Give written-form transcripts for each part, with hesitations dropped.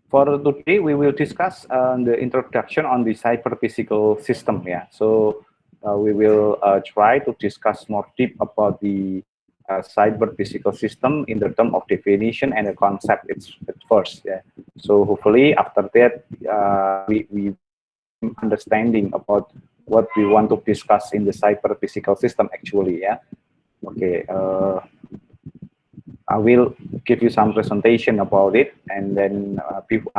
For today, we will discuss the introduction on the cyber physical system. Yeah, so we will try to discuss more deep about the cyber physical system in the term of definition and the concept. It's at first. Yeah. So hopefully after that, we understanding about what we want to discuss in the cyber physical system actually. Yeah. Okay. I will give you some presentation about it, and then people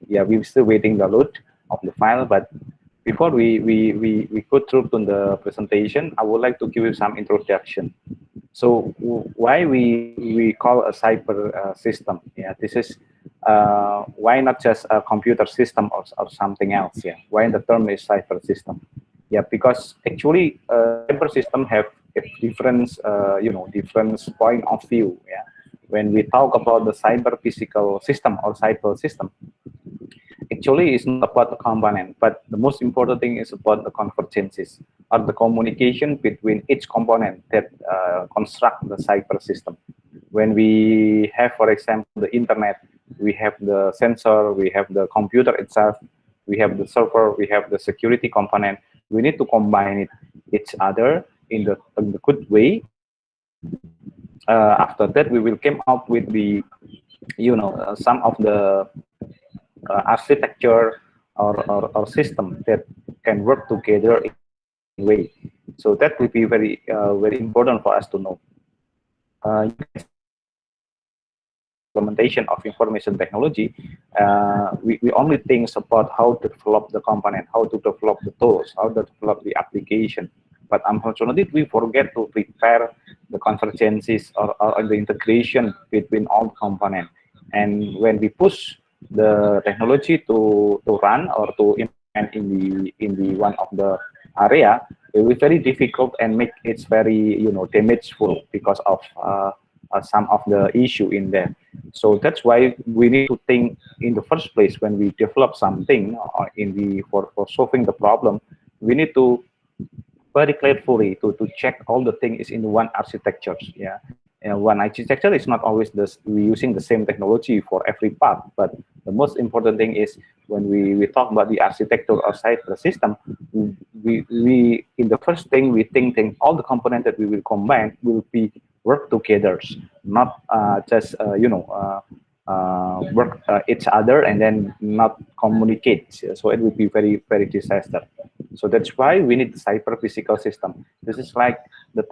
yeah, we're still waiting the load of the file. But before we go through to the presentation, I would like to give you some introduction. So why we call a cyber system? Yeah, this is why not just a computer system or something else? Yeah, why the term is cyber system? Yeah, because actually cyber system have different different point of view. Yeah, when we talk about the cyber physical system or cyber system, actually it's not about the component, but the most important thing is about the convergences or the communication between each component that construct the cyber system. When we have, for example, the internet, we have the sensor, we have the computer itself, we have the server, we have the security component. We need to combine it each other in the good way, and then after that we will come up with the some of the architecture or system that can work together in a combined way. So that will be very important for us to know. You can see that when we talk about the implementation of information technology, we only think about how to develop the component, how to develop the tools, how to develop the application. But unfortunately, we forget to prepare the convergences or the integration between all components. And when we push the technology to run or to implement in the one of the area, it will be very difficult and make it very damageful because of some of the issue in there. So that's why we need to think in the first place when we develop something for solving the problem, we need to very carefully to check all the things in one architecture. Yeah, and one architecture is not always we using the same technology for every part, but the most important thing is when we talk about the architecture of cyber system, we in the first thing we think all the components that we will combine will be work together, not just work each other and then not communicate. So it will be very disaster. So that's why we need the cyber physical system. This is like the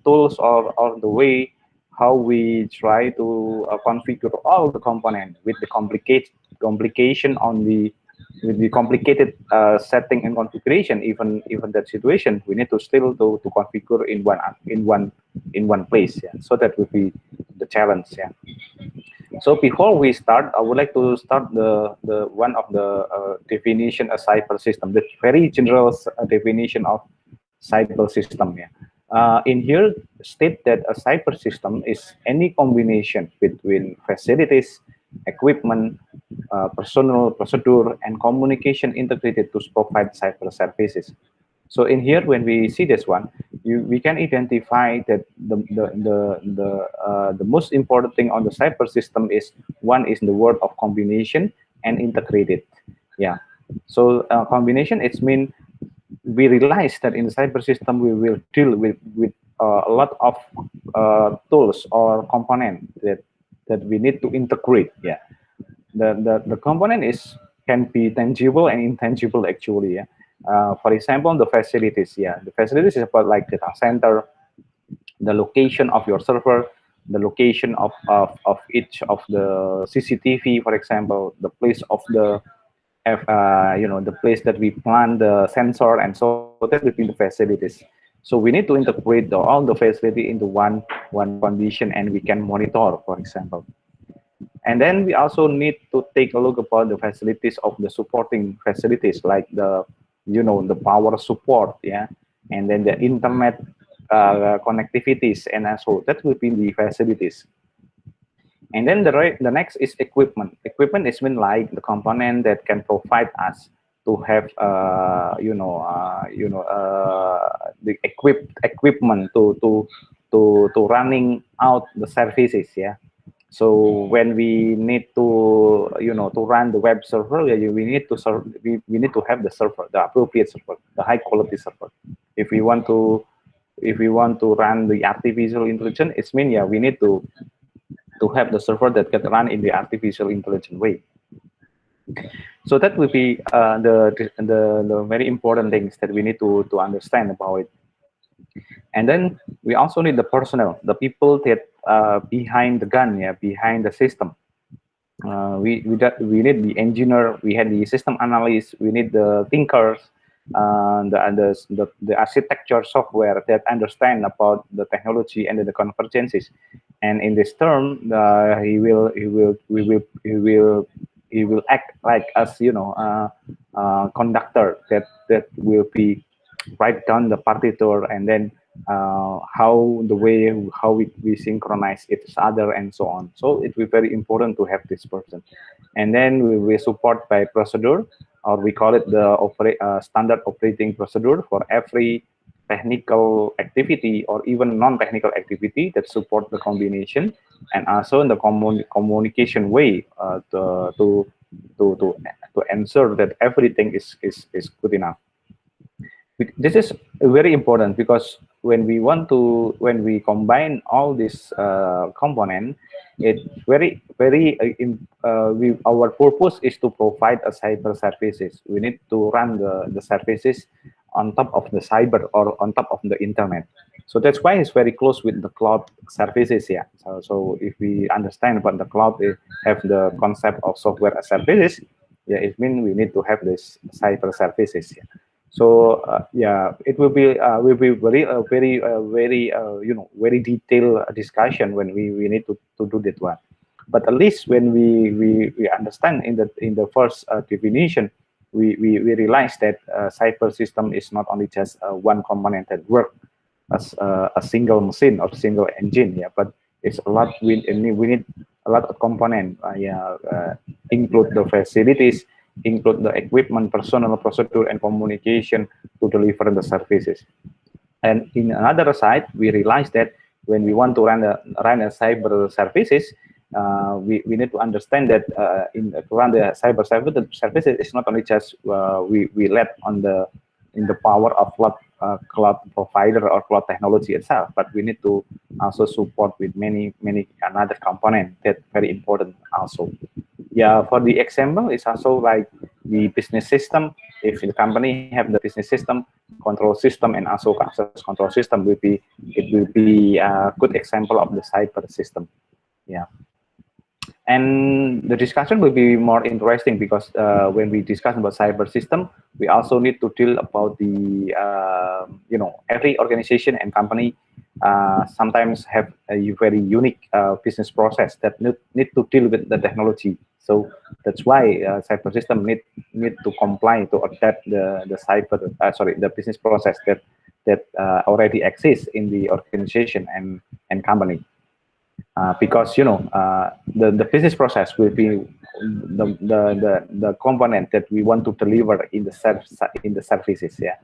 tools or the way how we try to configure all the components with the complication on the with the complicated setting and configuration. Even that situation, we need to still to configure in one place. Yeah. So that would be the challenge. Yeah. So before we start, I would like to start the one of the definition of cyber system, the very general definition of cyber system. Yeah. In here, state that a cyber system is any combination between facilities, equipment, personal procedure, and communication integrated to provide cyber services. So in here, when we see this one, we can identify that the most important thing on the cyber system is one is the word of combination and integrated. Yeah. So combination, it's mean we realize that in the cyber system we will deal with a lot of tools or component that we need to integrate. Yeah. The component can be tangible and intangible actually. Yeah. For example, the facilities. Yeah, the facilities is about like data center, the location of your server, the location of each of the CCTV, for example, the place of the place that we plan the sensor, and so that will be the facilities. So we need to integrate all the facility into one condition, and we can monitor, for example. And then we also need to take a look about the facilities of the supporting facilities, like the power support, yeah, and then the internet connectivities, and also that will be the facilities. And then the next is equipment. Equipment is mean like the component that can provide us to have the equipment to running out the services. Yeah. So when we need to, to run the web server, we need to we need to have the server, the appropriate server, the high quality server. If we want to, run the artificial intelligence, it's mean, yeah, we need to have the server that can run in the artificial intelligence way. So that will be the very important things that we need to understand about it. And then we also need the personnel, the people that behind the gun, yeah, behind the system. We need the engineer, we had the system analyst, we need the thinkers, the architecture software that understand about the technology and the convergences. And in this term, he will act like us, conductor that will be write down the partiture, and then how the way how we synchronize each other and so on. So it will be very important to have this person. And then we will support by procedure, or we call it the standard operating procedure for every technical activity or even non-technical activity that support the combination, and also in the communication way to, to, to ensure that everything is good enough. This is very important because when we combine all these component, it's very our purpose is to provide a cyber services. We need to run the services on top of the cyber or on top of the internet. So that's why it's very close with the cloud services. Yeah, so if we understand about the cloud, we have the concept of software as services. Yeah, it means we need to have this cyber services. Yeah. So yeah, it will be very detailed discussion when we need to do that one. But at least when we understand in the first definition, we realize that cyber system is not only just one component that work as a single machine or single engine, yeah, but it's a lot. We need a lot of component, include the facilities, include the equipment, personnel, procedure, and communication to deliver the services. And in another side, we realize that when we want to run a cyber services, we need to understand that to run the cyber services, it's not only just we let on the in the power of cloud provider or cloud technology itself, but we need to also support with many another component that very important also. Yeah, for the example, it's also like the business system. If the company have the business system, control system, and also access control system, will be a good example of the cyber system. Yeah. And the discussion will be more interesting because when we discuss about cyber system, we also need to deal about the every organization and company sometimes have a very unique business process that need to deal with the technology. So that's why cyber system need to comply to adapt the business process that already exists in the organization and company. Because the business process will be the component that we want to deliver in the services. Yeah.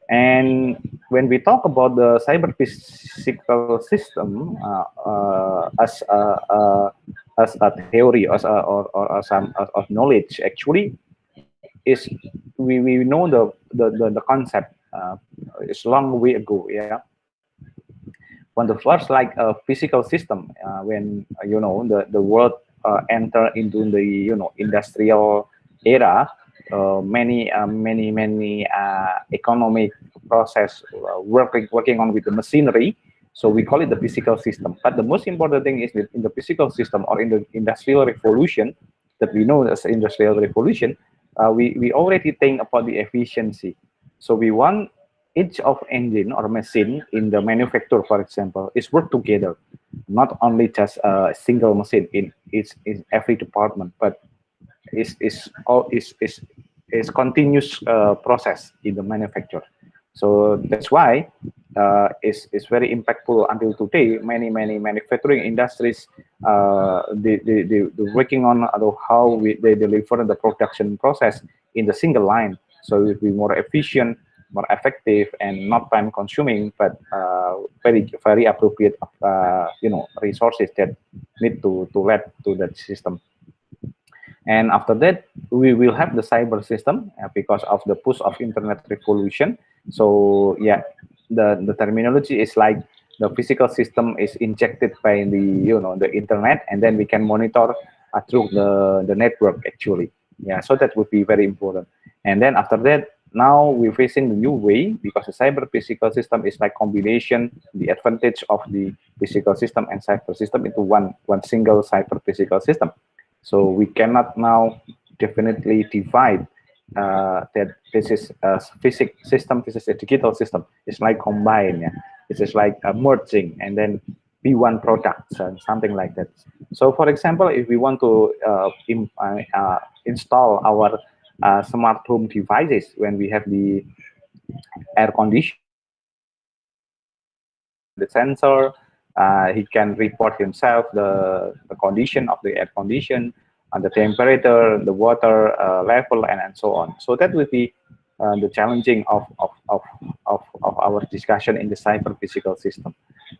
And when we talk about the cyber physical system as a theory, or some of knowledge, actually is we know the concept. It's long way ago. Yeah, when the first like physical system, when the world enter into the industrial era, many economic process working on with the machinery. So we call it the physical system. But the most important thing is that in the physical system or in the industrial revolution that we know as industrial revolution, we already think about the efficiency. So we want each of engine or machine in the manufacturer, for example, is work together, not only just a single machine in every department, but is continuous process in the manufacture. So that's why it's very impactful until today. Many manufacturing industries they're working on they deliver the production process in the single line, so it will be more efficient, more effective and not time consuming, but very appropriate resources that need to lead to that system. And after that, we will have the cyber system because of the push of internet revolution. So yeah, the terminology is like the physical system is injected by the internet, and then we can monitor through the network actually. Yeah, so that would be very important. And then after that, now we're facing the new way because the cyber physical system is like combination the advantage of the physical system and cyber system into one single cyber physical system. So we cannot now definitely divide that this is a physics system, this is a digital system. It's like combine, yeah. This is like a merging and then be one product and something like that. So for example, if we want to install our smart home devices when we have the air condition, so we can program the sensor. He can report himself the condition of the air condition, the temperature, the water level, and so on. So that will be the challenging of our discussion in the cyber physical system.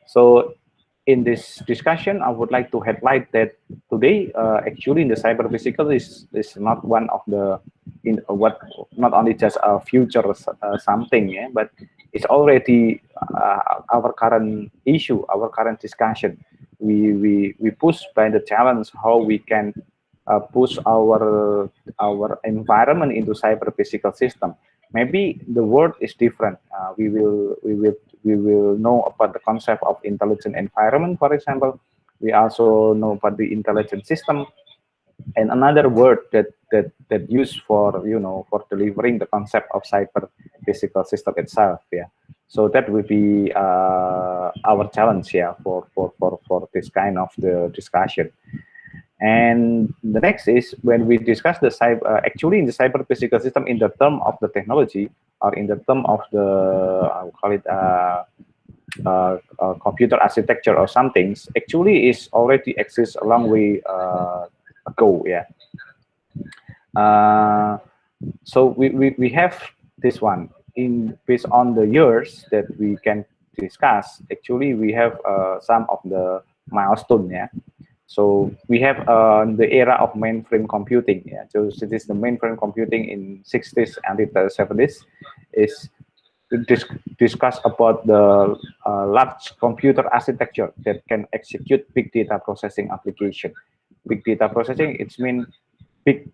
So in this discussion, I would like to highlight that today, actually, in the cyber physical is not one of the what not only just a future something, yeah, but it's already our current issue, our current discussion. We push by the challenge how we can push our environment into cyber physical system. Maybe the word is different. We will know about the concept of intelligent environment, for example. We also know about the intelligent system, and another word that used for delivering the concept of cyber physical system itself. Yeah, so that will be our challenge, yeah, for this kind of the discussion. And the next is when we discuss the cyber, actually in the cyber physical system in the term of the technology or in the term of the, I would call it computer architecture or something, actually is already exists a long way ago. Yeah. Uh, so we have this one in based on the years that we can discuss. Actually, we have some of the milestone. Yeah. So we have the era of mainframe computing. Yeah, so it is the mainframe computing in 60s and the 70s is to discuss about the large computer architecture that can execute big data processing application. Big data processing, it's mean big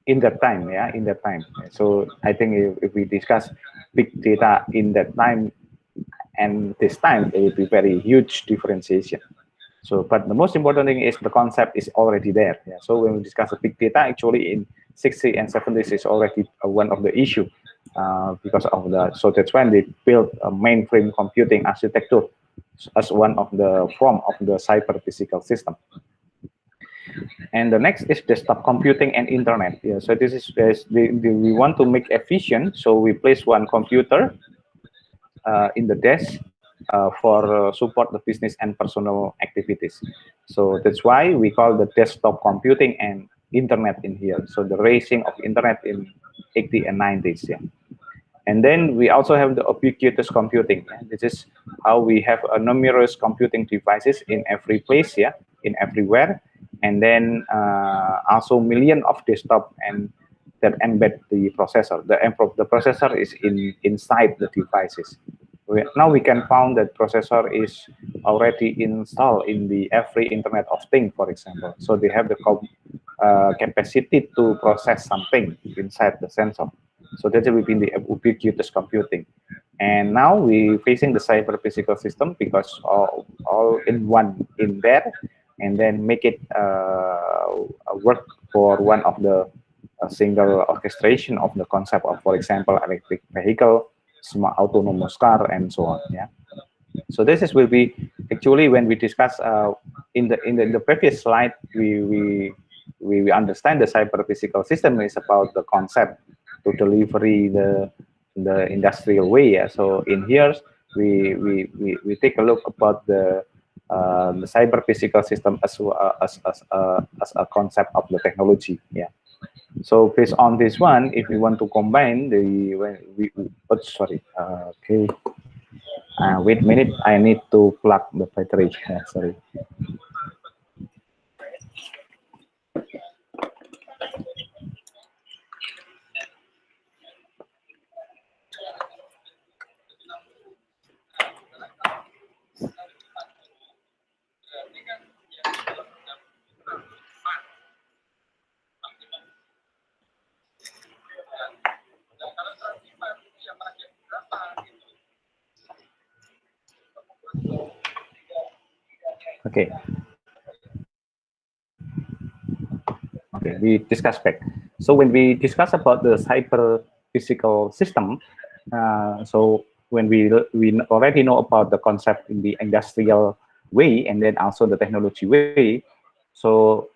in that time, yeah, in that time. So I think if we discuss big data in that time and this time, it will be very huge differentiation. So, but the most important thing is the concept is already there. Yeah. So when we discuss the big data, actually in 60 and 70s is already one of the issue because of the. So that's when they built a mainframe computing architecture as one of the form of the cyber physical system. And the next is desktop computing and internet. Yeah. So this is we want to make efficient. So we place one computer in the desk for support the business and personal activities. So that's why we call the desktop computing and internet in here. So the raising of internet in 80s and 90s. Yeah. And then we also have the ubiquitous computing. Yeah. This is how we have numerous computing devices in every place, yeah, in everywhere. And then also million of desktop and that embed the processor. The processor is inside the devices. Now we can found that processor is already installed in the every Internet of Things, for example. So they have the capacity to process something inside the sensor. So that's within the ubiquitous computing. And now we facing the cyber physical system because all in one in there, and then make it work for one of the single orchestration of the concept of, for example, electric vehicle, smart autonomous car, and so on. Yeah. So this is will be actually when we discuss in the previous slide, we understand the cyber physical system is about the concept to delivery the industrial way. Yeah. So in here we take a look about the cyber physical system as a concept of the technology. Yeah. So based on this one, if we want to combine the oh, sorry, okay, wait a minute, I need to plug the battery. Sorry. Okay, okay, we discuss back. So when we discuss about the cyber physical system, so when we already know about the concept in the industrial way and then also the technology way. So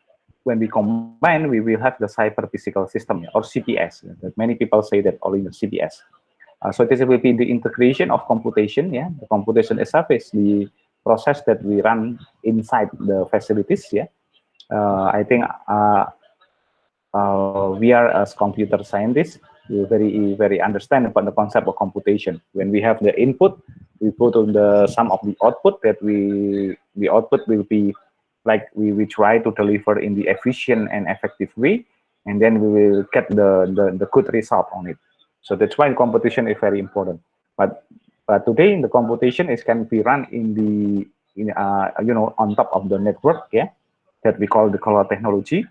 when we combine, we will have the cyber physical system or CPS. That many people say that only the CPS. So this will be the integration of computation. Yeah, the computation itself is the process that we run inside the facilities. Yeah, I think we are as computer scientists, we very understand about the concept of computation. When we have the input, we put on the sum of the output that the output will be like we try to deliver in the efficient and effective way, and then we will get the good result on it. So that's why computation is very important. But today the computation is can be run in the on top of the network, yeah, that we call the cloud technology.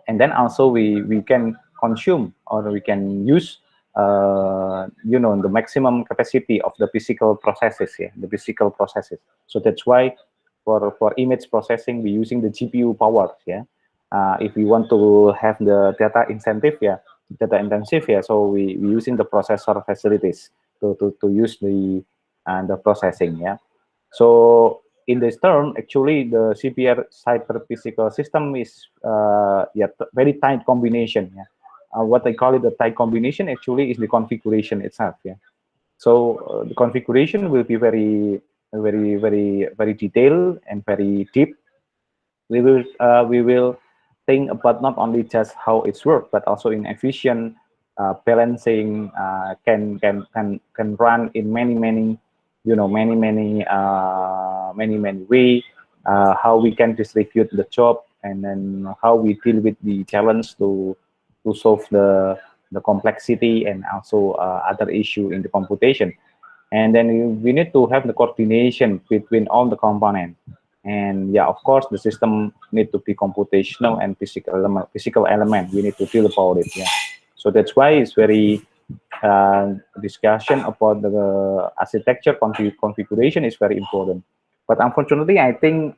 And then also we can consume or we can use the maximum capacity of the physical processes, yeah, the physical processes. So that's why for image processing we using the GPU power, yeah. If we want to have the data incentive, yeah, data intensive, yeah, so we using the processor facilities to use the processing, yeah. So in this term, actually, the CPR cyber physical system is yeah, very tight combination. Yeah. What I call it the tight combination actually is the configuration itself. Yeah. So the configuration will be very detailed and very deep. We will think about not only just how it's work, but also in efficient balancing, can run in many many way, how we can distribute the job, and then how we deal with the challenge to solve the complexity and also other issue in the computation. And then we need to have the coordination between all the components. And yeah, of course, the system need to be computational and physical element. We need to feel about it. Yeah. So that's why it's very discussion about the architecture configuration is very important. But unfortunately, I think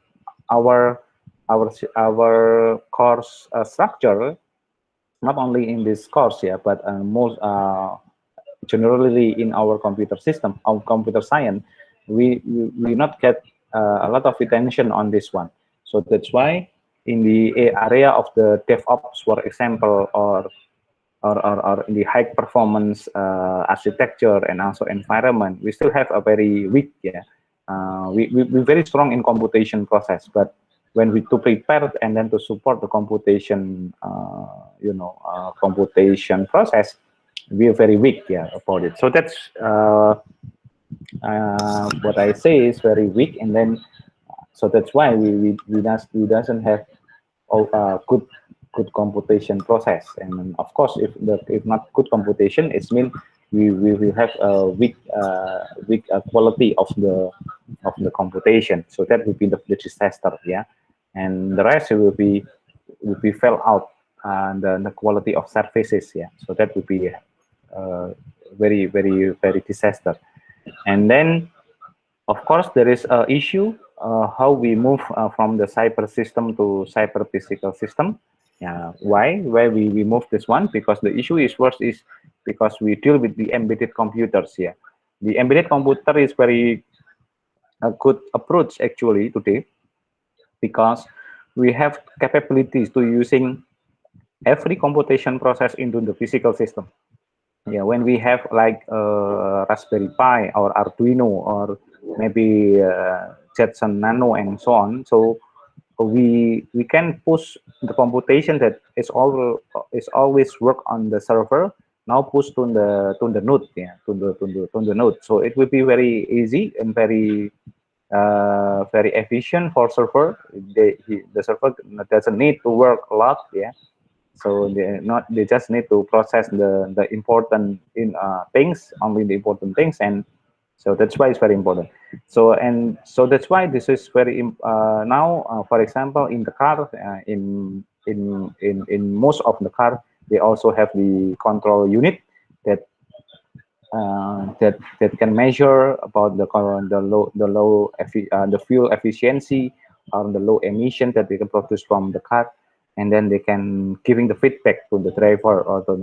our our course structure, not only in this course, yeah, but most generally in our computer system, our computer science, we not get a lot of attention on this one. So that's why in the area of the DevOps, for example, or in the high performance architecture and also environment, we still have a very weak, yeah. We're very strong in computation process, but when we to prepare and then to support the computation, computation process, we are very weak, yeah, about it. So that's what I say is very weak, and then so that's why we doesn't have good computation process. And of course, if not good computation, it means we will have a weak quality of the computation. So that will be the disaster, yeah. And the rest will be fell out, the quality of services, yeah. So that would be very disaster. And then of course, there is a issue how we move from the cyber system to cyber physical system. Why? Why we move this one? Because the issue is worse is because we deal with the embedded computers here. The embedded computer is very a good approach actually today, because we have capabilities to using every computation process into the physical system. Yeah, when we have like Raspberry Pi or Arduino or maybe Jetson Nano and so on, so we can push the computation that is always work on the server, now push to the node, yeah, to the node. So it will be very easy and very efficient for server. The server doesn't need to work a lot, yeah. So they just need to process the important things, only the important things. And so that's why it's very important. So that's why this is very now, for example, in the car, in most of the car, they also have the control unit that that can measure about the fuel efficiency or the low emission that they can produce from the car, and then they can giving the feedback to the driver or to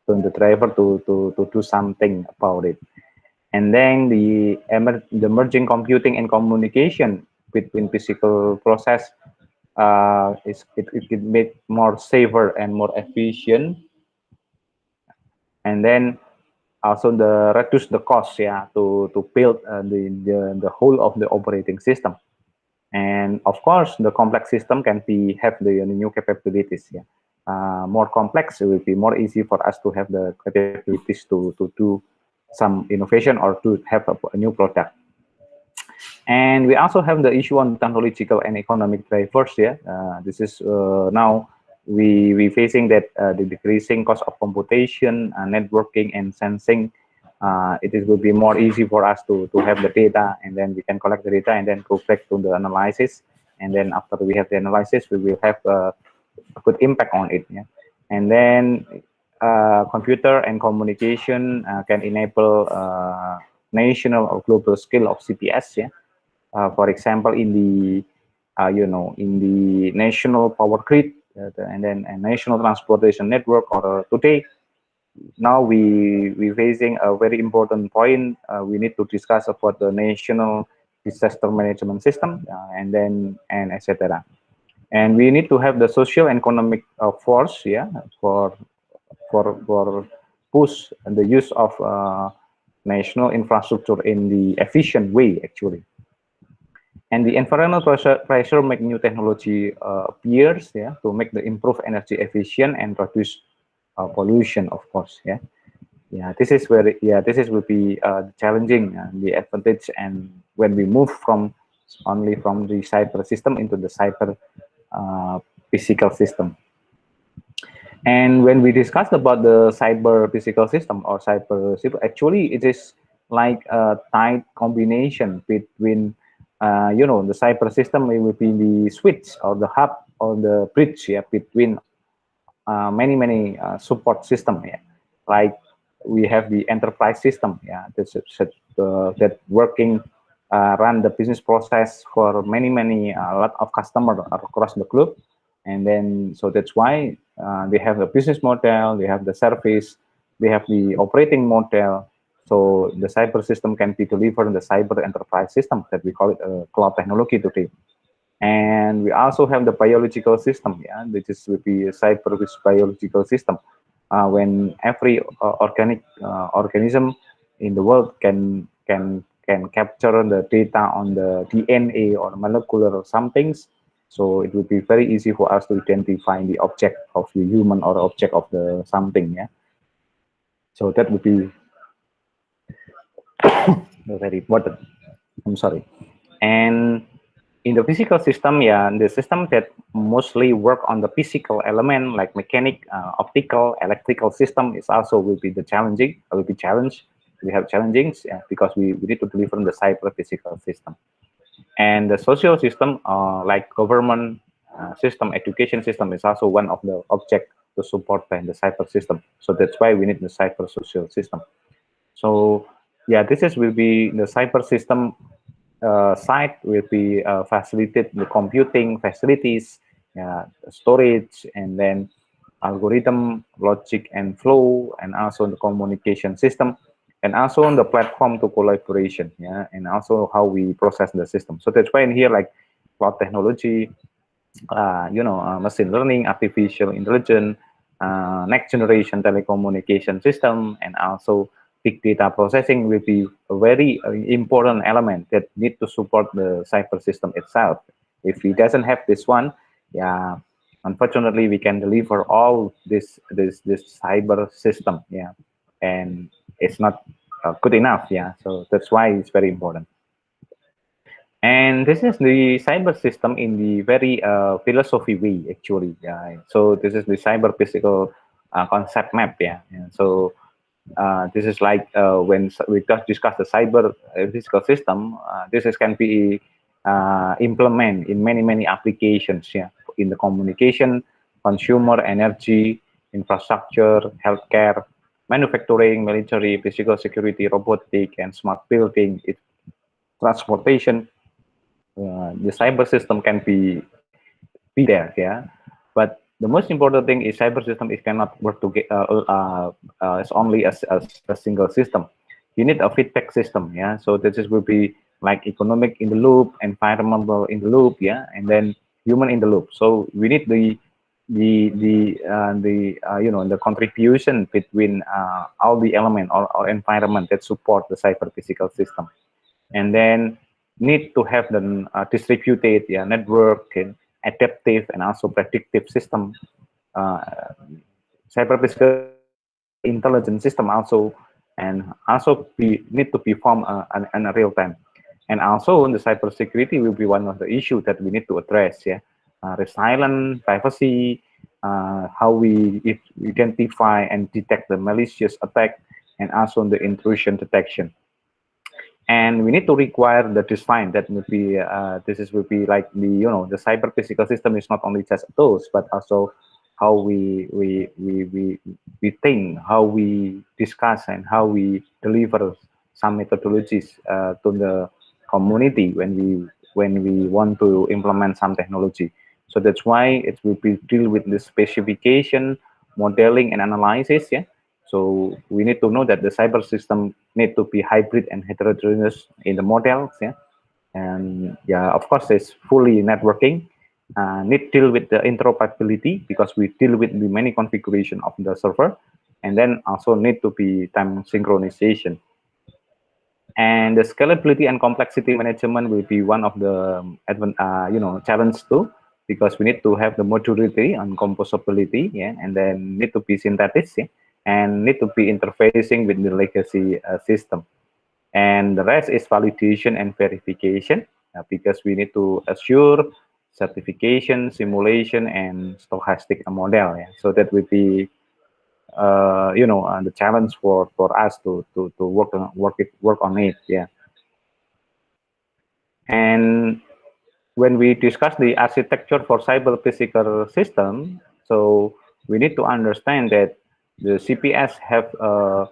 the driver to do something about it. And then the merging computing and communication between physical process it can make more safer and more efficient. And then also the reduce the cost, yeah, to build the whole of the operating system. And of course the complex system can be have the new capabilities, yeah. More complex, it will be more easy for us to have the capabilities to do some innovation or to have a new product. And we also have the issue on technological and economic drivers. Yeah, this is now we facing that the decreasing cost of computation, networking, and sensing. Will be more easy for us to have the data, and then we can collect the data and then go back to the analysis. And then after we have the analysis, we will have a good impact on it. Yeah, and then computer and communication can enable national or global scale of CPS. Yeah, for example, in the in the national power grid, and then a national transportation network, or today now we facing a very important point. We need to discuss about the national disaster management system, and then and etc. And we need to have the social and economic force, yeah, for push the use of national infrastructure in the efficient way, actually. And the environmental pressure make new technology appears, yeah, to make the improve energy efficient and reduce pollution, of course, yeah. Yeah, this is where, yeah, this is will be challenging, the advantage, and when we move from only from the cyber system into the cyber physical system. And when we discussed about the cyber physical system or cyber, actually it is like a tight combination between, the cyber system. It will be the switch or the hub or the bridge, yeah, between many support system, yeah. Like we have the enterprise system, yeah, that working run the business process for many a lot of customers across the globe. And then so that's why they have a business model, they have the service, they have the operating model. So the cyber system can be delivered in the cyber enterprise system that we call it cloud technology today. And we also have the biological system, yeah, which is will be a cyber biological system. When every organic organism in the world can capture the data on the DNA or molecular or some things, so it would be very easy for us to identify the object of the human or object of the something, yeah. So that would be very important. I'm sorry. And in the physical system, yeah, the system that mostly work on the physical element like mechanic, optical, electrical system is also will be the challenging, will be challenged. We have challenges, yeah, because we need to deliver the cyber physical system. And the social system, like government system, education system, is also one of the object to support by the cyber system. So that's why we need the cyber social system. So yeah, this is will be the cyber system side will be facilitate the computing facilities, storage, and then algorithm, logic, and flow, and also the communication system, and also on the platform to collaboration, yeah, and also how we process the system. So that's why in here, like cloud technology, machine learning, artificial intelligence, next generation telecommunication system, and also big data processing will be a very important element that need to support the cyber system itself. If we doesn't have this one, yeah, unfortunately we can deliver all this cyber system, yeah, and it's not good enough, yeah. So that's why it's very important. And this is the cyber system in the very philosophy way, actually. Yeah. So this is the cyber physical concept map. Yeah. And so this is like when we just discussed the cyber physical system. This is can be implemented in many applications. Yeah. In the communication, consumer, energy, infrastructure, healthcare, manufacturing, military, physical security, robotic, and smart building, transportation. The cyber system can be there, yeah, but the most important thing is cyber system is cannot work together as only as a single system. You need a feedback system, yeah. So this is will be like economic in the loop, environmental in the loop, yeah, and then human in the loop. So we need the you know, the contribution between all the element or environment that support the cyber physical system, and then need to have the distributed, yeah, network and adaptive and also predictive system. uh, Cyber physical system need to have the intelligent system also, and also be need to perform in a real time. And also the cyber security will be one of the issue that we need to address, yeah. Resilience, privacy, how we identify and detect the malicious attack, and also the intrusion detection. And we need to require the design that will be this is will be like the, you know, the cyber physical system is not only just tools but also how we think, how we discuss, and how we deliver some methodologies to the community when we want to implement some technology. So that's why it will be deal with the specification, modeling, and analysis, yeah. So we need to know that the cyber system need to be hybrid and heterogeneous in the models, yeah. And yeah, of course, it's fully networking. Need deal with the interoperability because we deal with the many configuration of the server, and then also need to be time synchronization. And the scalability and complexity management will be one of the you know, challenge too, because we need to have the modularity and composability, yeah, and then need to be synthetic, yeah, and need to be interfacing with the legacy system. And the rest is validation and verification, because we need to assure certification, simulation, and stochastic model, yeah. So that will be you know, the challenge for us to work on it, yeah. And when we discuss the architecture for cyber physical system, so we need to understand that the CPS have a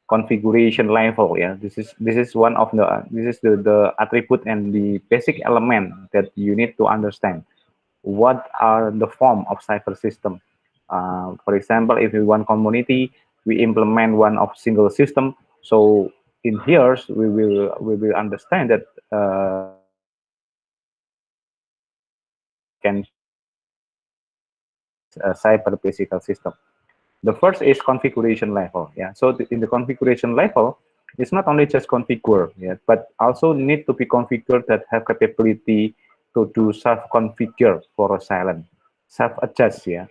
configuration level. Yeah, this is one of the this is the attribute and the basic element that you need to understand. What are the form of cyber system? For example, if we want community, we implement one of single system. So in here we will understand that we can define this cyber physical system. The first is configuration level. Yeah. So in the configuration level, it's not only just configure, yeah, but also need to be configured that have capability to do self-configure for a silent, self-adjust, yeah,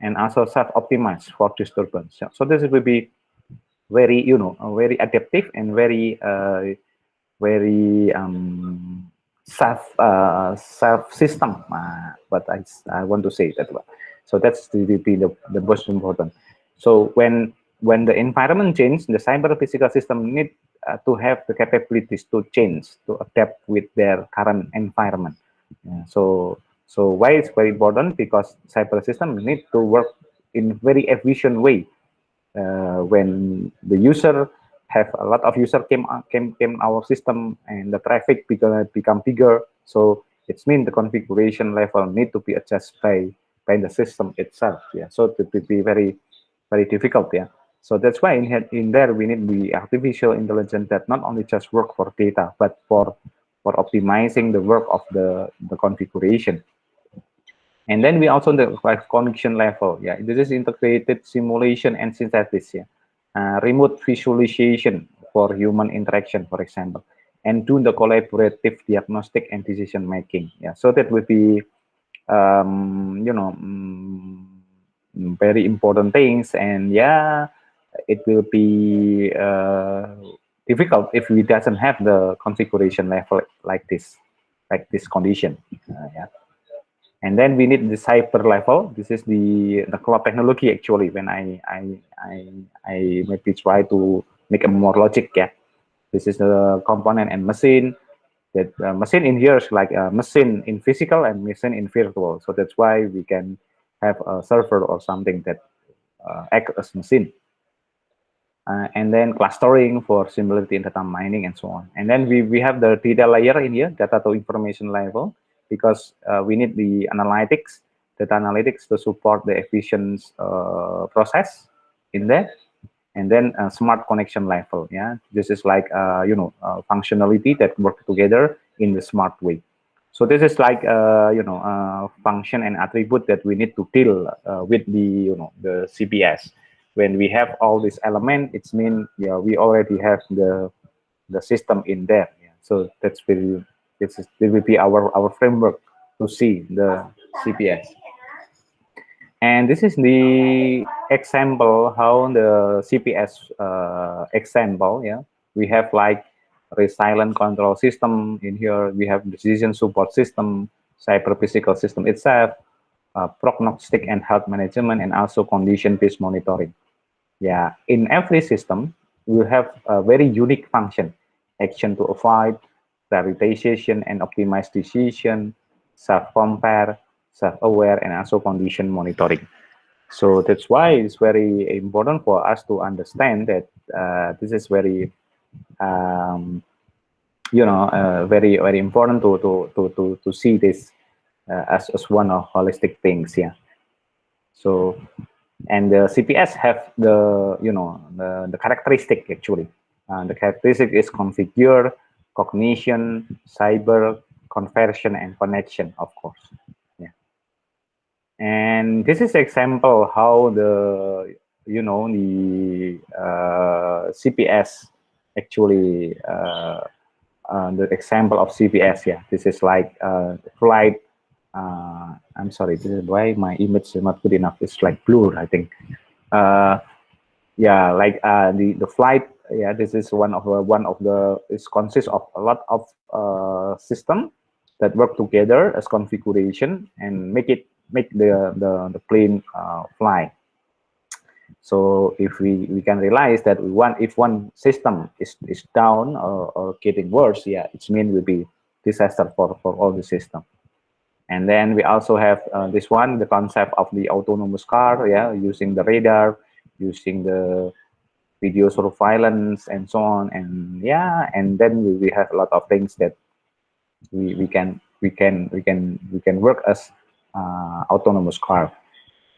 and also self-optimize for disturbance. Yeah. So this will be very, you know, very adaptive and very self system, but I want to say that one. So that's the most important. So when the environment change, the cyber physical system need to have the capabilities to change, to adapt with their current environment. Yeah, so why it's very important, because cyber system need to work in very efficient way. When the user have a lot of user came our system, and the traffic become bigger, so it means the configuration level need to be adjusted by the system itself, yeah. So it will be very difficult, yeah. So that's why in there we need the artificial intelligence that not only just work for data but for optimizing the work of the configuration. And then we also the like connection level. Yeah, this is integrated simulation and synthesis. Yeah. remote visualization for human interaction, for example, and do the collaborative diagnostic and decision making. Yeah, so that would be very important things, and yeah, it will be difficult if we doesn't have the configuration level like this condition. Yeah. And then we need the cyber level. This is the cloud technology actually. When I maybe try to make a more logic. Yeah, this is the component and machine. That machine in here is like a machine in physical and machine in virtual. So that's why we can have a server or something that act as machine. And then clustering for similarity in data mining and so on. And then we have the data layer in here, data to information level, because we need the analytics, data analytics to support the efficient process in there. And then smart connection level. Yeah, this is like functionality that work together in the smart way. So this is like function and attribute that we need to deal with the CPS. When we have all these elements, it's mean yeah we already have the system in there. Yeah. So that's very this will be our framework to see the CPS. And this is the example how the CPS example. Yeah, we have like resilient control system in here. We have decision support system, cyber physical system itself, prognostic and health management, and also condition-based monitoring. Yeah, in every system, we have a very unique function: action to avoid, prioritization and optimize decision, self-compare, self-aware, and also condition monitoring. So that's why it's very important for us to understand that this is very, very important to see this as one of holistic things. Yeah. So, and the CPS have the characteristic actually. The characteristic is configure, cognition, cyber, conversion, and connection, of course. Yeah. And this is example how the CPS actually the example of CPS. Yeah, this is like flight. I'm sorry, this is why my image is not good enough. It's like blur, I think. Uh, yeah, like the flight. Yeah, this is one of the. It consists of a lot of system that work together as configuration and make the plane fly. So if we can realize that if one system is down or getting worse, yeah, it's mean will be disaster for all the system. And then we also have this one, the concept of the autonomous car, yeah, using the radar, using the video surveillance and so on. And yeah, and then we have a lot of things that we can work as autonomous car.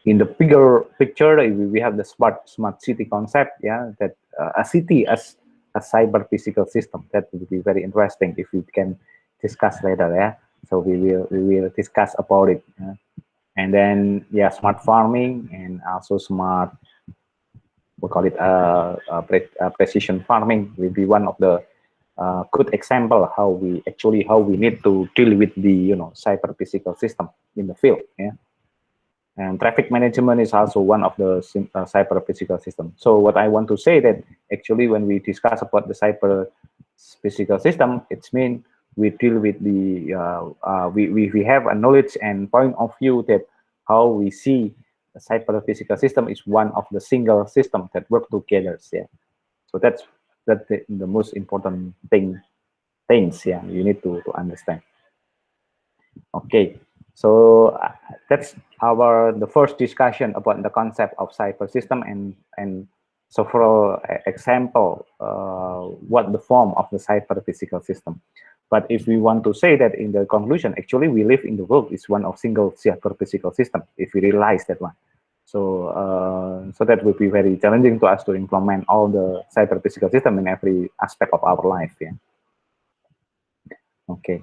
In the bigger picture, we have the smart city concept. Yeah, that a city as a cyber physical system. That would be very interesting if we can discuss later. Yeah, so we will discuss about it. Yeah? And then yeah, smart farming and also smart, we call it precision farming will be one of the good example how we need to deal with the cyber physical system in the field. Yeah. And traffic management is also one of the cyber physical system. So what I want to say that actually when we discuss about the cyber physical system, it's mean we deal with the we have a knowledge and point of view that how we see the cyber physical system is one of the single system that work together. Yeah. So that's the most important things. Yeah, you need to understand. Okay, so that's the first discussion about the concept of cyber system and several example what the form of the cyber physical system. But if we want to say that in the conclusion, actually we live in the world is one of single cyber physical system. If we realize that one, so that would be very challenging to us to implement all the cyber physical system in every aspect of our life. Yeah. Okay.